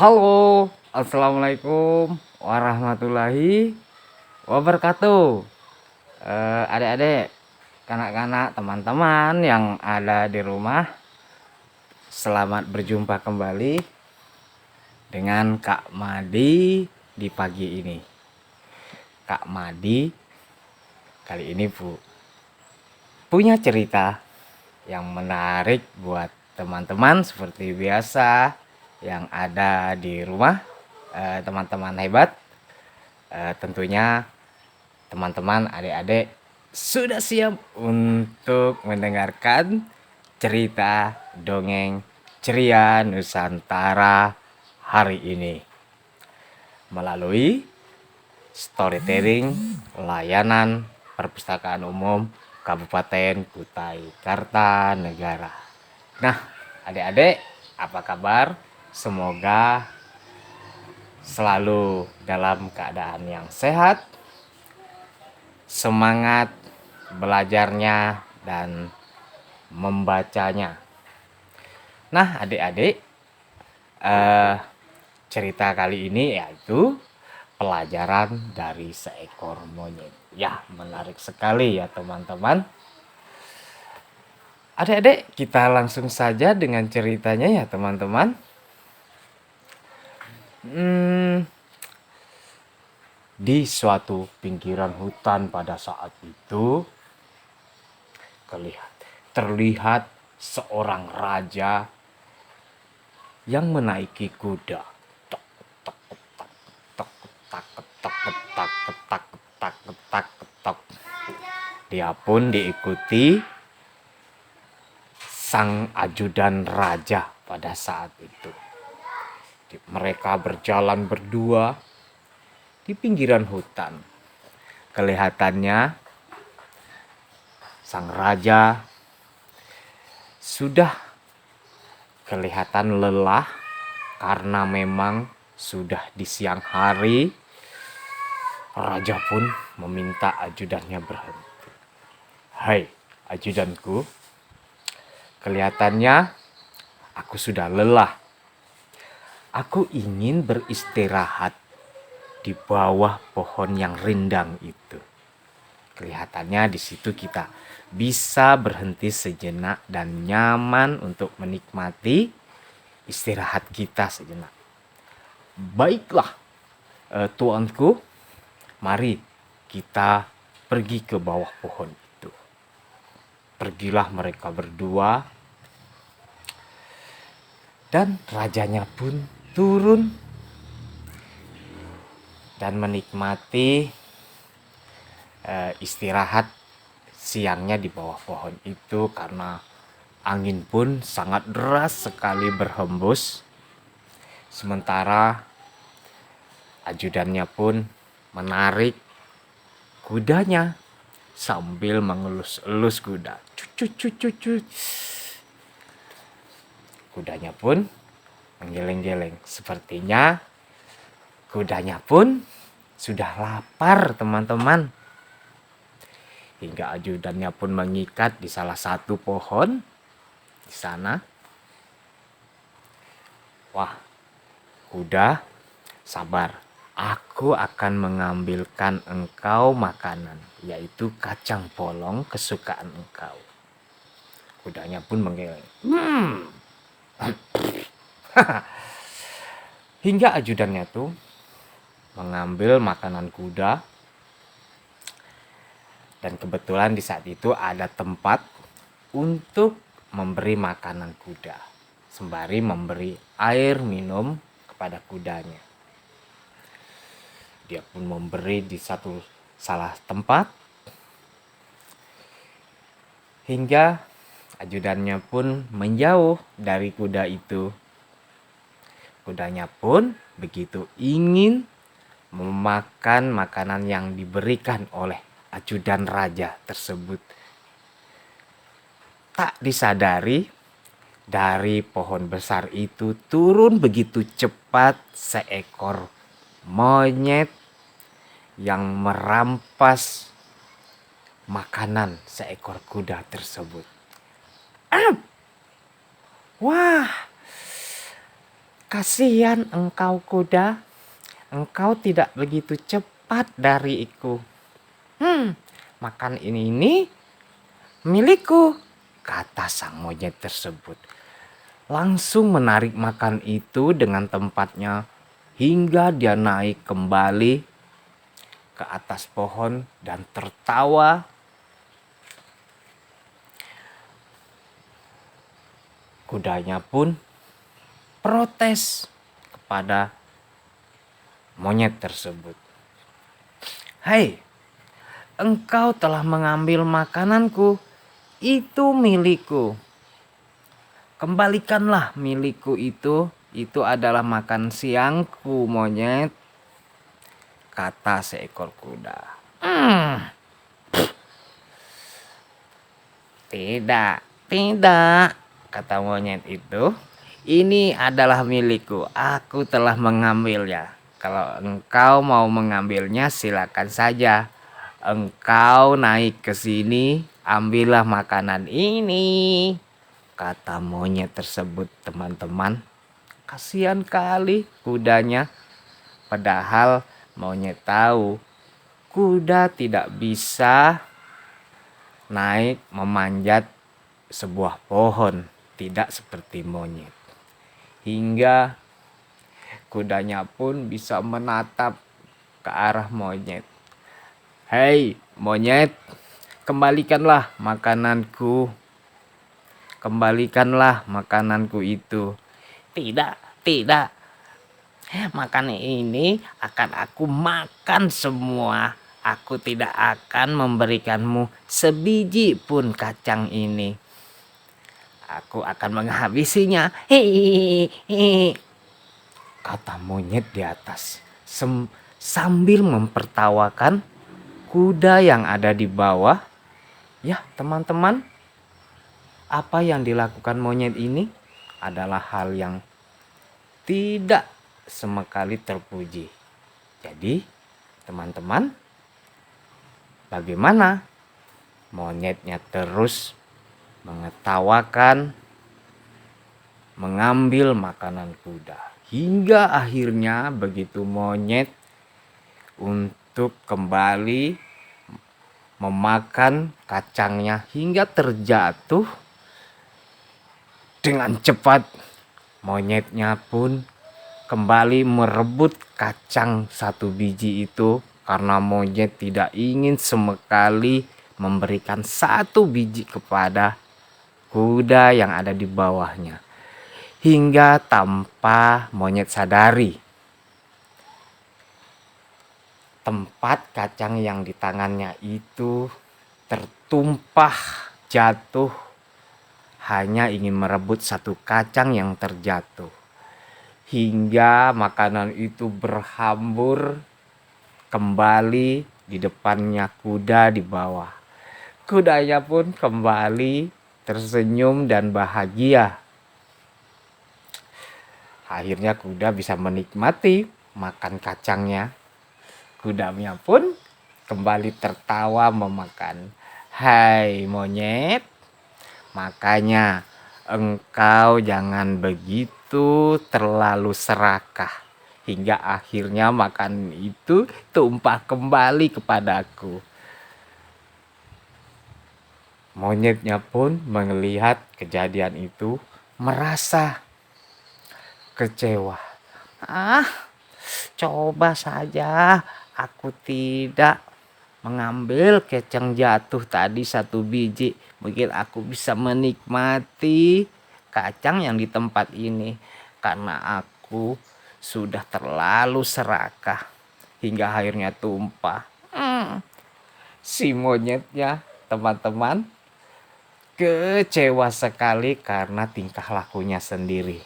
Halo, assalamualaikum warahmatullahi wabarakatuh. Adik-adik, kanak-kanak, teman-teman yang ada di rumah, selamat berjumpa kembali dengan Kak Madi di pagi ini. Kak Madi kali ini punya cerita yang menarik buat teman-teman seperti biasa yang ada di rumah, teman-teman hebat. Tentunya teman-teman adik-adik sudah siap untuk mendengarkan cerita dongeng ceria Nusantara hari ini melalui storytelling layanan perpustakaan umum Kabupaten Kutai Kartanegara. Nah, adik-adik, apa kabar? Semoga selalu dalam keadaan yang sehat, semangat belajarnya dan membacanya. Nah, adik-adik, cerita kali ini yaitu pelajaran dari seekor monyet. Ya, menarik sekali ya teman-teman. Adik-adik, kita langsung saja dengan ceritanya ya teman-teman. Di suatu pinggiran hutan pada saat itu terlihat seorang raja yang menaiki kuda. Tok, tok, tok, tok, tok, tok, tok, tok, tok, tok, tok. Dia pun diikuti sang ajudan raja pada saat itu. Mereka berjalan berdua di pinggiran hutan. Kelihatannya sang raja sudah kelihatan lelah karena memang sudah di siang hari. Raja pun meminta ajudannya berhenti. "Hai, ajudanku, kelihatannya aku sudah lelah. Aku ingin beristirahat di bawah pohon yang rindang itu. Kelihatannya di situ kita bisa berhenti sejenak dan nyaman untuk menikmati istirahat kita sejenak." "Baiklah, tuanku, mari kita pergi ke bawah pohon itu." Pergilah mereka berdua dan rajanya pun turun dan menikmati istirahat siangnya di bawah pohon itu karena angin pun sangat deras sekali berhembus. Sementara ajudannya pun menarik kudanya sambil mengelus-elus kuda. Cucut. Kudanya pun menggeleng-geleng. Sepertinya kudanya pun sudah lapar, teman-teman. Hingga ajudannya pun mengikat di salah satu pohon di sana. "Wah, kuda, sabar. Aku akan mengambilkan engkau makanan, yaitu kacang polong kesukaan engkau." Kudanya pun menggeleng. Hingga ajudannya tuh mengambil makanan kuda. Dan kebetulan di saat itu ada tempat untuk memberi makanan kuda, sembari memberi air minum kepada kudanya. Dia pun memberi di salah tempat, hingga ajudannya pun menjauh dari kuda itu. Kudanya pun begitu ingin memakan makanan yang diberikan oleh ajudan raja tersebut. Tak disadari, dari pohon besar itu turun begitu cepat seekor monyet yang merampas makanan seekor kuda tersebut. Wah, Kasihan engkau kuda, engkau tidak begitu cepat dariku. Makan ini milikku, kata sang monyet tersebut. Langsung menarik makan itu dengan tempatnya hingga dia naik kembali ke atas pohon dan tertawa. Kudanya pun protes kepada monyet tersebut. Hei, engkau telah mengambil makananku, itu milikku. Kembalikanlah milikku itu adalah makan siangku monyet, kata seekor kuda. Tidak, kata monyet itu. Ini adalah milikku, aku telah mengambilnya. Kalau engkau mau mengambilnya silakan saja. Engkau naik ke sini, ambillah makanan ini, kata monyet tersebut teman-teman. Kasihan kali kudanya. Padahal monyet tahu kuda tidak bisa naik memanjat sebuah pohon, tidak seperti monyet. Hingga kudanya pun bisa menatap ke arah monyet. Hei monyet, kembalikanlah makananku. Kembalikanlah makananku itu. Tidak. Makanan ini akan aku makan semua. Aku tidak akan memberikanmu sebiji pun kacang ini. Aku akan menghabisinya. Hehehe, kata monyet di atas sambil mempertawakan kuda yang ada di bawah. Ya teman-teman, apa yang dilakukan monyet ini adalah hal yang tidak semekali terpuji. Jadi teman-teman, bagaimana? Monyetnya terus mengetawakan, mengambil makanan kuda. Hingga akhirnya begitu monyet untuk kembali memakan kacangnya hingga terjatuh, dengan cepat monyetnya pun kembali merebut kacang satu biji itu, karena monyet tidak ingin semekali memberikan satu biji kepada kuda yang ada di bawahnya. Hingga tanpa monyet sadari, tempat kacang yang di tangannya itu tertumpah jatuh, hanya ingin merebut satu kacang yang terjatuh. Hingga makanan itu berhambur kembali di depannya kuda di bawah. Kudanya pun kembali tersenyum dan bahagia. Akhirnya kuda bisa menikmati makan kacangnya. Kudanya pun kembali tertawa memakan. Hai monyet, makanya engkau jangan begitu terlalu serakah, hingga akhirnya makan itu tumpah kembali kepadaku. Monyetnya pun melihat kejadian itu merasa kecewa. Coba saja aku tidak mengambil kacang jatuh tadi satu biji, mungkin aku bisa menikmati kacang yang di tempat ini. Karena aku sudah terlalu serakah hingga akhirnya tumpah. Si monyetnya teman-teman kecewa sekali karena tingkah lakunya sendiri.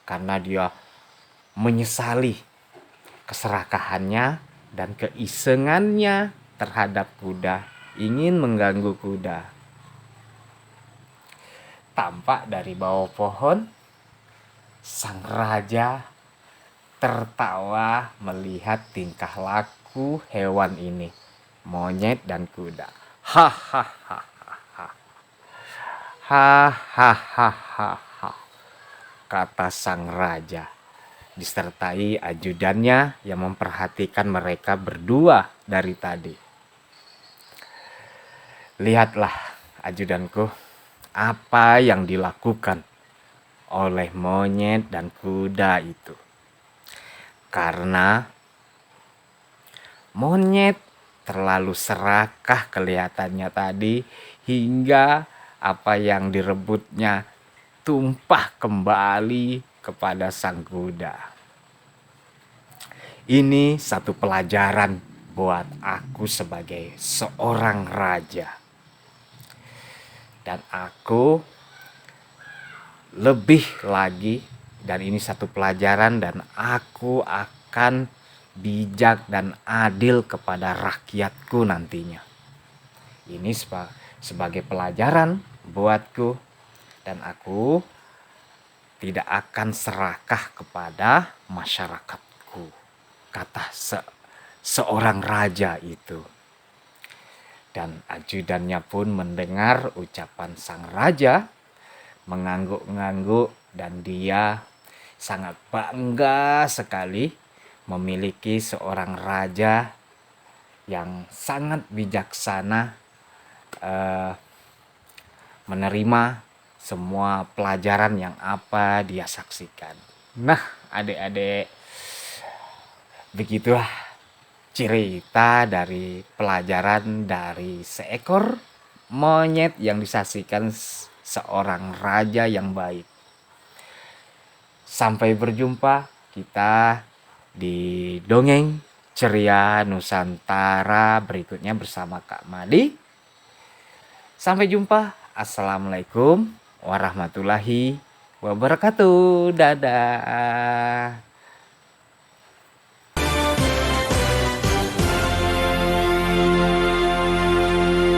Karena dia menyesali keserakahannya dan keisengannya terhadap kuda, ingin mengganggu kuda. Tampak dari bawah pohon, sang raja tertawa melihat tingkah laku hewan ini, monyet dan kuda. Hahaha, kata sang raja, disertai ajudannya yang memperhatikan mereka berdua dari tadi. Lihatlah ajudanku, apa yang dilakukan oleh monyet dan kuda itu. Karena monyet terlalu serakah kelihatannya tadi, hingga apa yang direbutnya tumpah kembali kepada sang kuda. Ini satu pelajaran buat aku sebagai seorang raja. Dan aku lebih lagi, dan ini satu pelajaran, dan aku akan bijak dan adil kepada rakyatku nantinya. Ini sebagai pelajaran buatku, dan aku tidak akan serakah kepada masyarakatku, kata seorang raja itu. Dan ajudannya pun mendengar ucapan sang raja, mengangguk-ngangguk, dan dia sangat bangga sekali memiliki seorang raja yang sangat bijaksana, menerima semua pelajaran yang apa dia saksikan. Nah, adik-adik, begitulah cerita dari pelajaran dari seekor monyet yang disaksikan seorang raja yang baik. Sampai berjumpa kita di dongeng ceria Nusantara berikutnya bersama Kak Madi. Sampai jumpa. Assalamualaikum warahmatullahi wabarakatuh. Dadah.